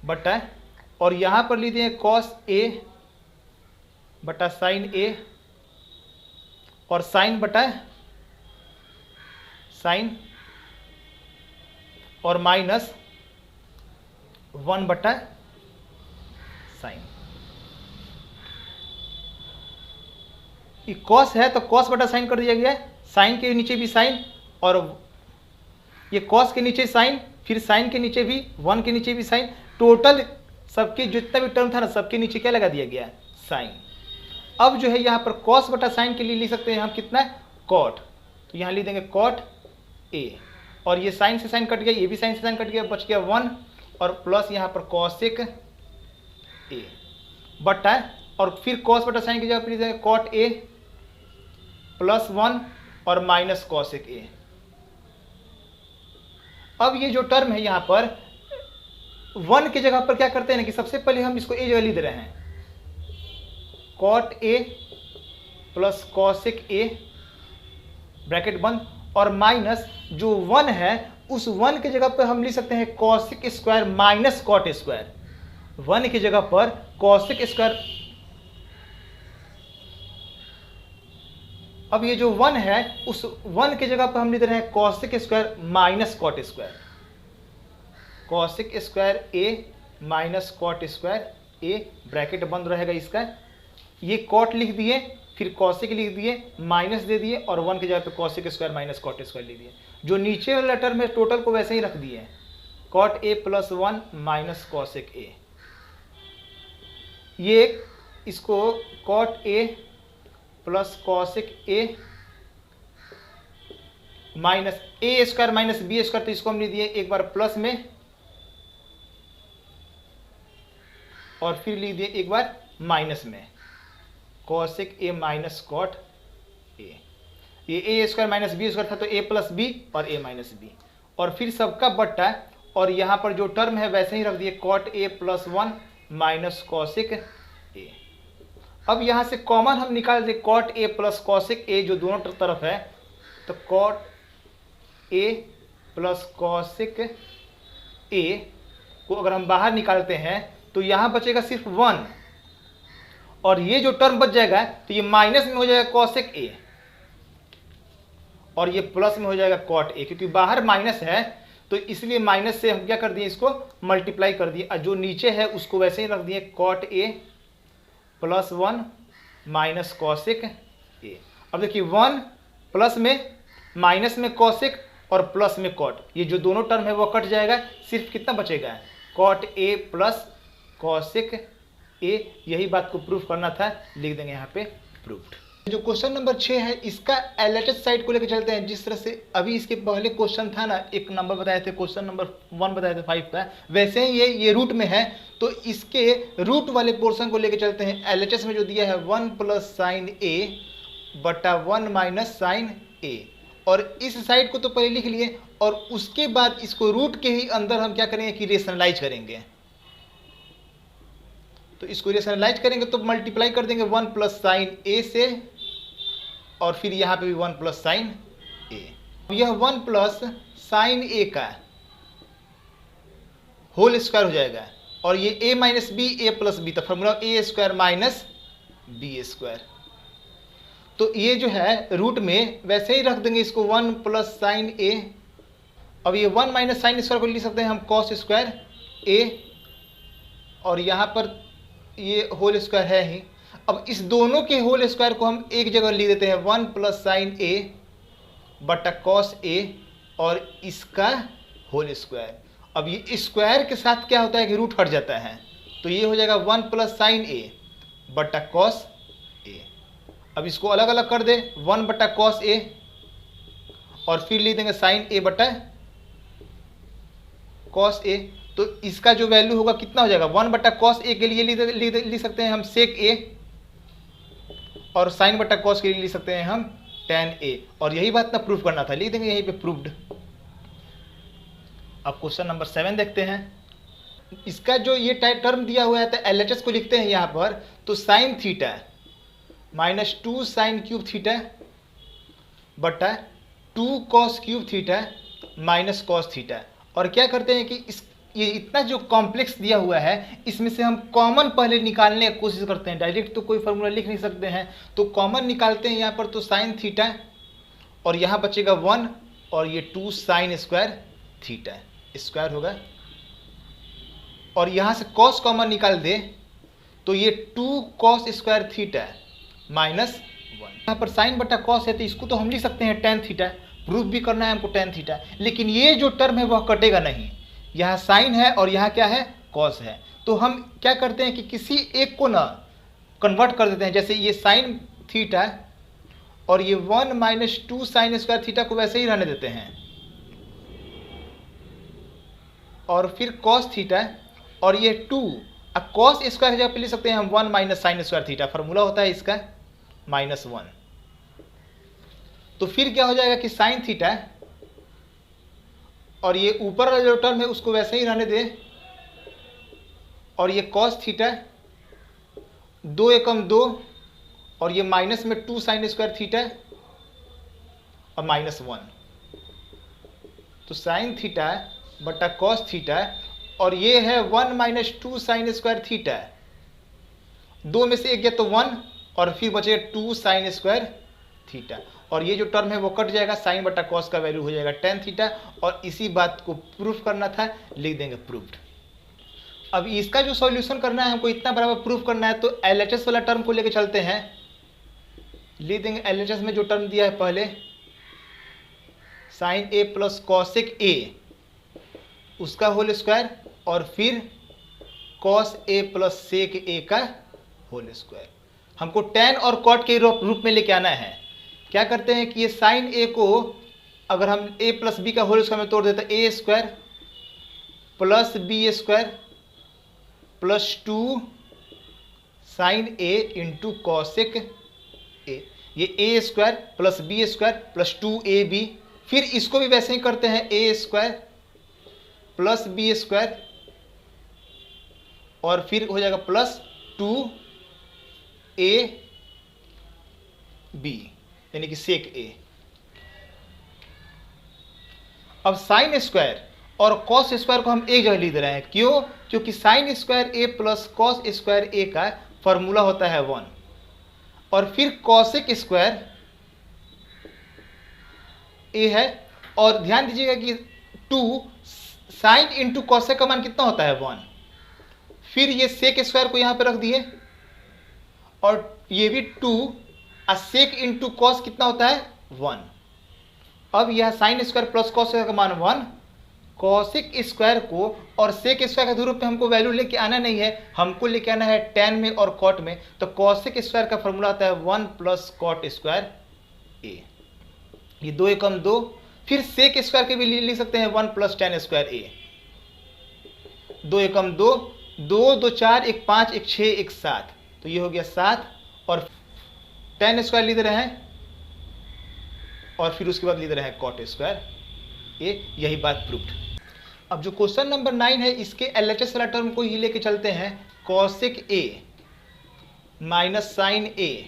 बटा, और यहाँ पर लिख दें कॉस ए बटा साइन ए और साइन बटा साइन और माइनस 1 बटा साइन। ये कॉस है तो कॉस बटा साइन कर दिया गया, साइन के नीचे भी साइन और ये कॉस के नीचे साइन, फिर साइन के नीचे भी, 1 के नीचे भी साइन, टोटल सबके जितना भी टर्म था ना सबके नीचे क्या लगा दिया गया, साइन। अब जो है यहाँ पर कॉस बटा साइन के लिए लिख सकते हैं हम कितना, कॉट, तो यहाँ लिख देंगे कॉट ए और ये साइन से साइन कट गया, ये भी साइन से साइन कट गया, बच गया 1 और प्लस यहाँ पर कॉसेक ए बटा, और फिर कॉस बटा साइन की जगह पर लिख देंगे कॉट ए प्लस 1 और माइनस कॉसेक ए। अब ये जो टर्म है यहाँ पर 1 की जगह पर क्या करते हैं ना कि सबसे पहले हम इसको ए जगह लिख दे रहे हैं, cot A plus cosec A bracket बंद, और माइनस जो 1 है उस 1 की जगह पर हम लिख सकते हैं cosec square minus cot square. 1 की जगह पर कॉसेक स्क्वायर, अब ये जो 1 है उस 1 की जगह पर हम लिख रहे हैं cosec square minus cot square, cosec square A minus cot square A bracket बंद रहेगा इसका। ये कॉट लिख दिए, फिर कॉसेक लिख दिए, माइनस दे दिए और 1 की जगह पे cosec square minus cot square लिख दिए। जो नीचे वाला टर्म है टोटल को वैसे ही रख दिए, cot A plus 1 minus cosec A. ये इसको cot A plus cosec A minus A square minus B square, तो इसको हम लिख दिए एक बार प्लस में और फिर लिख दिए एक बार माइनस में, cosec A minus cot A. ये A square minus B square था तो ए प्लस बी और ए माइनस बी, और फिर सबका बट्टा, और यहाँ पर जो टर्म है वैसे ही रख दिए cot A plus 1 minus cosec A. अब यहाँ से कॉमन हम निकाल दें cot A plus cosec A जो दोनों तरफ है, तो cot A plus cosec A को अगर हम बाहर निकालते हैं तो यहाँ बचेगा सिर्फ 1, और ये जो टर्म बच जाएगा तो ये माइनस में हो जाएगा कॉसेक ए और ये प्लस में हो जाएगा कॉट ए, क्योंकि बाहर माइनस है तो इसलिए माइनस से हम क्या कर दिए, इसको मल्टीप्लाई कर दिए, और जो नीचे है उसको वैसे ही रख दिए cot A plus 1 minus cosec A. अब देखिए 1 प्लस में माइनस में कॉसेक और प्लस में कॉट, ये जो दोनों टर्म है वो कट जाएगा, सिर्फ कितना बचेगा, cot A plus cosec A. यही बात को प्रूफ करना था, लिख देंगे यहाँ पे प्रूफ्ड। जो क्वेश्चन नंबर 6 है इसका एलएचएस साइड को लेकर चलते हैं। जिस तरह से अभी इसके पहले क्वेश्चन था ना, एक नंबर बताए थे, क्वेश्चन नंबर 1 बताए थे 5 का, वैसे ही ये रूट में है तो इसके रूट वाले पोर्शन को लेकर चलते हैं। एलएचएस में जो दिया है 1 प्लस साइन ए बटा 1 माइनस साइन ए, और इस साइड को तो पहले लिख लिए और उसके बाद इसको रूट के ही अंदर हम क्या करेंगे कि रेशनलाइज करेंगे। तो इसको रेशनलाइज करेंगे तो मल्टीप्लाई कर देंगे 1 प्लस साइन ए से, और फिर यहाँ पे भी 1 प्लस साइन ए। यह 1 प्लस साइन ए का होल स्क्वायर हो जाएगा, और ये a minus B A plus B, तो formula A square minus B square. तो ये जो है रूट में वैसे ही रख देंगे इसको 1 प्लस साइन ए। अब ये 1 माइनस साइन स्क्वायर को लिख सकते हैं हम कॉस स्क्वायर ए, और यहाँ पर ये होल स्क्वायर है ही। अब इस दोनों के होल स्क्वायर को हम एक जगह लिख देते हैं 1 प्लस साइन ए बटा कॉस ए, और इसका होल स्क्वायर। अब ये स्क्वायर के साथ क्या होता है कि रूट हट जाता है, तो ये हो जाएगा 1 प्लस साइन ए बटा कॉस ए। अब इसको अलग अलग कर दे, 1 बटा कॉस ए, और फिर लिख देंगे साइन ए बटा कॉस ए। तो इसका जो वैल्यू होगा कितना हो जाएगा, 1 बटा कॉस ए के लिए लिख सकते हैं हम सेक ए, और साइन बटा कॉस के लिए लिख सकते हैं हम टेन ए। और यही बात ना प्रूफ करना था, लिख देंगे यहीं पे प्रूव्ड। अब क्वेश्चन नंबर 7 देखते हैं। इसका जो ये टर्म दिया हुआ है तो एलएचएस को लिखते हैं यहाँ पर, तो sine theta minus 2 sine cube theta बटा 2 cos cube theta minus cos theta. और क्या करते हैं कि ये इतना जो कॉम्प्लेक्स दिया हुआ है इसमें से हम कॉमन पहले निकालने की कोशिश करते हैं। डायरेक्ट तो कोई फार्मूला लिख नहीं सकते हैं, तो कॉमन निकालते हैं यहाँ पर। तो साइन थीटा, और यहाँ बचेगा 1, और ये 2 साइन स्क्वायर थीटा स्क्वायर होगा, और यहाँ से कॉस कॉमन निकाल दे तो ये 2 कॉस स्क्वायर थीटा माइनस 1। यहाँ पर साइन बटा कॉस है तो इसको तो हम लिख सकते हैं टेन थीटा, प्रूफ भी करना है हमको टेन थीटा। लेकिन ये जो टर्म है वह कटेगा नहीं, यहाँ साइन है और यहाँ क्या है कॉस है। तो हम क्या करते हैं कि किसी एक को ना कन्वर्ट कर देते हैं, जैसे ये साइन थीटा और ये 1 माइनस 2 साइन स्क्वायर थीटा को वैसे ही रहने देते हैं, और फिर कॉस थीटा और ये 2 अब कॉस स्क्वायर जगह पे ले सकते हैं हम 1 minus sign square theta, formula होता है इसका -1। तो फिर क्या हो जाएगा कि साइन थीटा और ये ऊपर वाला जो टर्म है उसको वैसे ही रहने दे, और ये कॉस थीटा 2 एकम 2, और ये माइनस में 2 साइन स्क्वायर थीटा और -1। तो साइन थीटा बटा कॉस थीटा, और ये है 1 माइनस 2 साइन स्क्वायर थीटा, 2 में से एक गया तो 1, और फिर बचेगा 2 साइन स्क्वायर थीटा, और ये जो टर्म है वो कट जाएगा, साइन बटा कॉस का वैल्यू हो जाएगा टेन थीटा। और इसी बात को प्रूफ करना था, लिख देंगे प्रूफ्ड। अब इसका जो सॉल्यूशन करना है हमको इतना बराबर प्रूफ करना है, तो एलएचएस वाला टर्म को लेके चलते हैं। लिख देंगे एलएचएस में जो टर्म दिया है पहले sine A plus cosec A उसका होल स्क्वायर, और फिर कॉस ए प्लस सेक ए का होल स्क्वायर। हमको टेन और कॉट के रूप में लेके आना है। क्या करते हैं कि ये साइन ए को अगर हम ए प्लस बी का होल स्क्वायर में तोड़ देते हैं, A square plus B square plus 2 sine A into cosec A, ये A square plus B square plus 2ab। फिर इसको भी वैसे ही करते हैं, A square plus B square, और फिर हो जाएगा प्लस 2ab यानी कि सेक ए। अब साइन स्क्वायर और कॉस स्क्वायर को हम एक जगह लिख दे रहे हैं, क्यों? क्योंकि साइन स्क्वायर ए प्लस कॉस स्क्वायर ए का फॉर्मूला होता है 1, और फिर कॉसेक स्क्वायर ए है, और ध्यान दीजिएगा कि 2 साइन इंटू कॉसेक का मान कितना होता है 1। फिर ये सेक स्क्वायर को यहाँ पे रख दिए, और ये भी 2 सेक इंटू कॉस कितना होता है 1। अब यह साइन स्क्वायर प्लस कॉस का मान 1, कॉसेक स्क्वायर को और सेक स्क्वायर के रूप में हमको वैल्यू लेके आना नहीं है, हमको लेके आना है टेन में और कॉट में। तो कॉसेक स्क्वायर का फॉर्मूला आता है 1 प्लस कॉट स्क्वायर ए, ये 2 एकम 2। फिर सेक स्क्वायर के भी लिख सकते हैं 1 प्लस टेन स्क्वायर ए, 2 एकम 2, 2 2 4 1 5 1 6 1 7, तो ये हो गया 7, और टेन स्क्वायर लिख रहे हैं, और फिर उसके बाद लिख रहे हैं कॉट स्क्वायर ए। यही बात प्रूफ्ड। अब जो क्वेश्चन नंबर 9 है इसके एलएचएस वाला टर्म को ही लेके चलते हैं। कॉसेक ए माइनस साइन ए,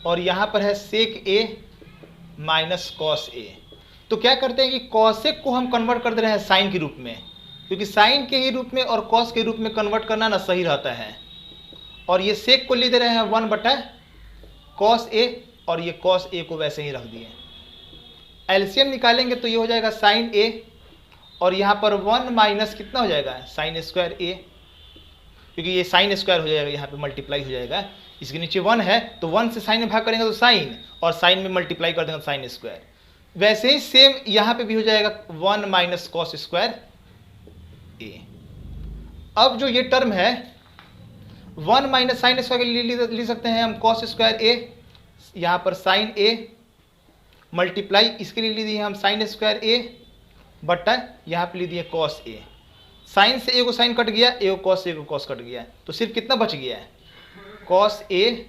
और यहाँ पर है सेक ए माइनस कॉस ए। तो क्या करते हैं कि कॉसेक को हम कन्वर्ट कर दे रहे हैं साइन के रूप में, क्योंकि साइन के ही रूप में और कॉस के रूप में कन्वर्ट करना ना सही रहता है। और ये सेक को ले दे रहे हैं 1 बटा कॉस ए, और ये कॉस ए को वैसे ही रख दिए। एलसीएम निकालेंगे तो ये हो जाएगा साइन ए, और यहाँ पर 1 माइनस कितना हो जाएगा साइन स्क्वायर ए, क्योंकि ये साइन स्क्वायर हो जाएगा, यहाँ पे मल्टीप्लाई हो जाएगा। इसके नीचे 1 है तो 1 से साइन में भाग करेंगे तो साइन, और साइन में मल्टीप्लाई कर देंगे साइन स्क्वायर। वैसे ही सेम यहाँ पे भी हो जाएगा 1 माइनस कॉस स्क्वायर ए। अब जो ये टर्म है 1 माइनस साइन स्क्वायर के लिए ले सकते हैं हम कॉस स्क्वायर ए, यहाँ पर साइन ए मल्टीप्लाई इसके लिए ले दिए हम साइन स्क्वायर ए बटा यहाँ पे ले दिए कॉस ए। साइन से ए को साइन कट गया, ए को कॉस, ए को कॉस कट गया, तो सिर्फ कितना बच गया है कॉस ए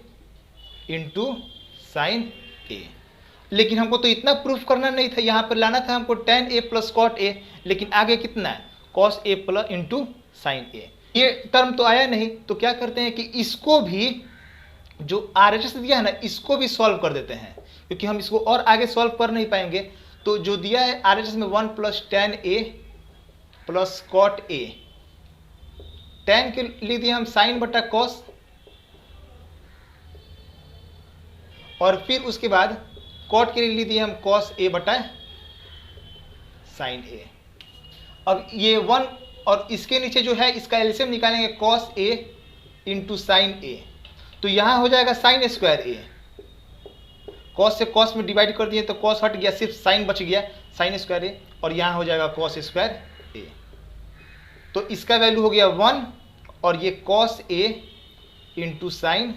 इंटू साइन ए। लेकिन हमको तो इतना प्रूफ करना नहीं था, यहाँ पर लाना था हमको tan a plus cot A, लेकिन आगे कितना है cos A plus into sine A. ये टर्म तो आया नहीं, तो क्या करते हैं कि इसको भी जो RHS दिया है ना इसको भी सॉल्व कर देते हैं, क्योंकि हम इसको और आगे सॉल्व कर नहीं पाएंगे। तो जो दिया है RHS में 1 plus tan a plus cot A, tan के लिए दिए हम साइन बटा कॉस, और फिर उसके बाद कॉट के लिए दिए हम कॉस ए बटा साइन ए। अब ये 1 और इसके नीचे जो है इसका एलसीएम निकालेंगे कॉस ए इंटू साइन ए, तो यहाँ हो जाएगा साइन स्क्वायर ए। कॉस से कॉस में डिवाइड कर दिए तो कॉस हट गया, सिर्फ साइन बच गया साइन स्क्वायर ए, और यहाँ हो जाएगा कॉस स्क्वायर ए। तो इसका वैल्यू हो गया 1, और ये कॉस ए इंटू साइन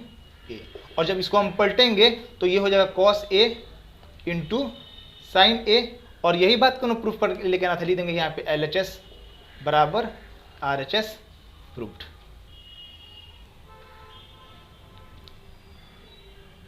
ए, और जब इसको हम पलटेंगे तो ये हो जाएगा कॉस ए इंटू साइन ए। और यही बात को प्रूफ कर लेके आना था, लिख देंगे यहाँ पे LHS बराबर RHS प्रूफ्ड।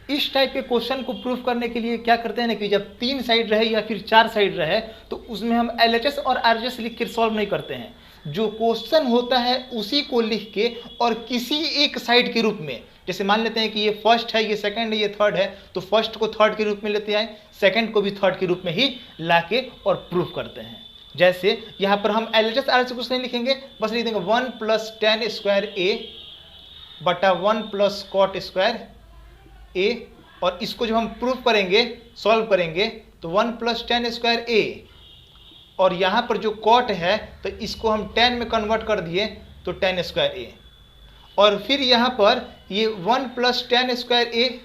इस टाइप के क्वेश्चन को प्रूफ करने के लिए क्या करते हैं ना कि जब 3 साइड रहे या फिर 4 साइड रहे तो उसमें हम LHS और RHS लिख कर सॉल्व नहीं करते हैं। जो क्वेश्चन होता है उसी को लिख के और किसी एक साइड के रूप में, जैसे मान लेते हैं कि ये फर्स्ट है, ये सेकंड है, ये थर्ड है, तो फर्स्ट को थर्ड के रूप में लेते आए, सेकंड को भी थर्ड के रूप में ही लाके और प्रूफ करते हैं। जैसे यहाँ पर हम LHS RHS कुछ नहीं लिखेंगे, बस लिख देंगे 1 प्लस tan स्क्वायर ए बटा 1 प्लस कॉट स्क्वायर ए, और इसको जब हम प्रूफ करेंगे सॉल्व करेंगे तो 1 प्लस tan स्क्वायर ए, और यहाँ पर जो कॉट है तो इसको हम tan में कन्वर्ट कर दिए तो tan स्क्वायर ए, और फिर यहाँ पर ये 1 प्लस tan स्क्वायर ए,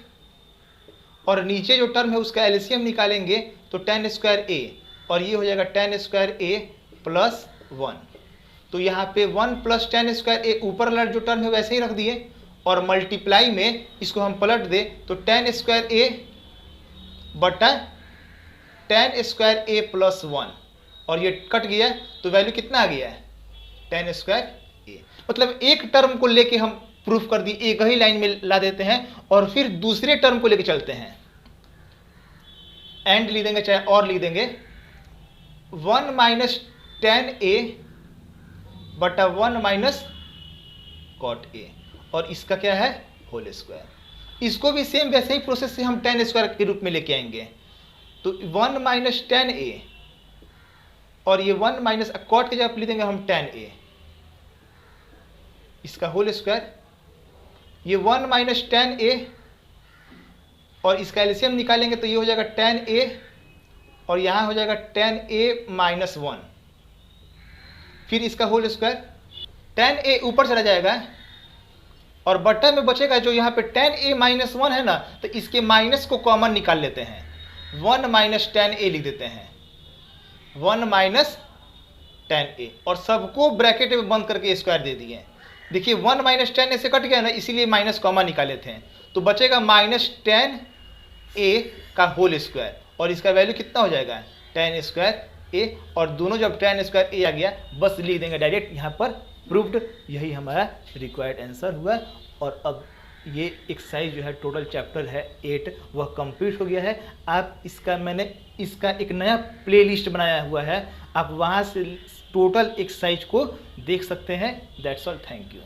और नीचे जो टर्म है उसका एलसीएम निकालेंगे तो tan स्क्वायर ए, और ये हो जाएगा tan स्क्वायर ए प्लस 1। तो यहाँ पे 1 प्लस tan स्क्वायर ए ऊपर वाला जो टर्म है वैसे ही रख दिए, और मल्टीप्लाई में इसको हम पलट दे तो tan स्क्वायर ए बटा tan स्क्वायर ए प्लस 1, और ये कट गया तो वैल्यू कितना आ गया है tan स्क्वायर ए। मतलब एक टर्म को लेके हम प्रूफ कर दी, एक ही लाइन में ला देते हैं, और फिर दूसरे टर्म को लेके चलते हैं, एंड लिख देंगे चाहे और लिख देंगे 1 माइनस tan ए बटा 1 माइनस कॉट ए, और इसका क्या है होल स्क्वायर। इसको भी सेम वैसे ही प्रोसेस से हम tan स्क्वायर के रूप में लेके आएंगे, तो 1 माइनस tan ए, और ये 1 माइनस कॉट के जगह लिख देंगे हम tan ए, इसका होल स्क्वायर, ये 1 माइनस tan ए, और इसका एलसीएम निकालेंगे तो ये हो जाएगा tan ए, और यहाँ हो जाएगा tan ए माइनस 1, फिर इसका होल स्क्वायर। tan ए ऊपर चला जाएगा और बटा में बचेगा जो यहाँ पे tan ए माइनस 1 है ना, तो इसके माइनस को कॉमन निकाल लेते हैं, 1 माइनस tan ए लिख देते हैं, 1 माइनस tan ए, और सबको ब्रैकेट में बंद करके स्क्वायर दे दिए। देखिए 1 माइनस tan ए से कट गया ना, इसीलिए माइनस कॉमन निकाले थे, तो बचेगा माइनस tan ए का होल स्क्वायर, और इसका वैल्यू कितना हो जाएगा tan स्क्वायर ए, और दोनों जब tan स्क्वायर ए आ गया बस लिख देंगे डायरेक्ट यहाँ पर प्रूव्ड। यही हमारा रिक्वायर्ड आंसर हुआ, और अब ये एक्सरसाइज जो है टोटल चैप्टर है 8 वह कंप्लीट हो गया है। आप मैंने इसका एक नया प्लेलिस्ट बनाया हुआ है, आप वहाँ से टोटल एक्सरसाइज को देख सकते हैं। That's all, thank you.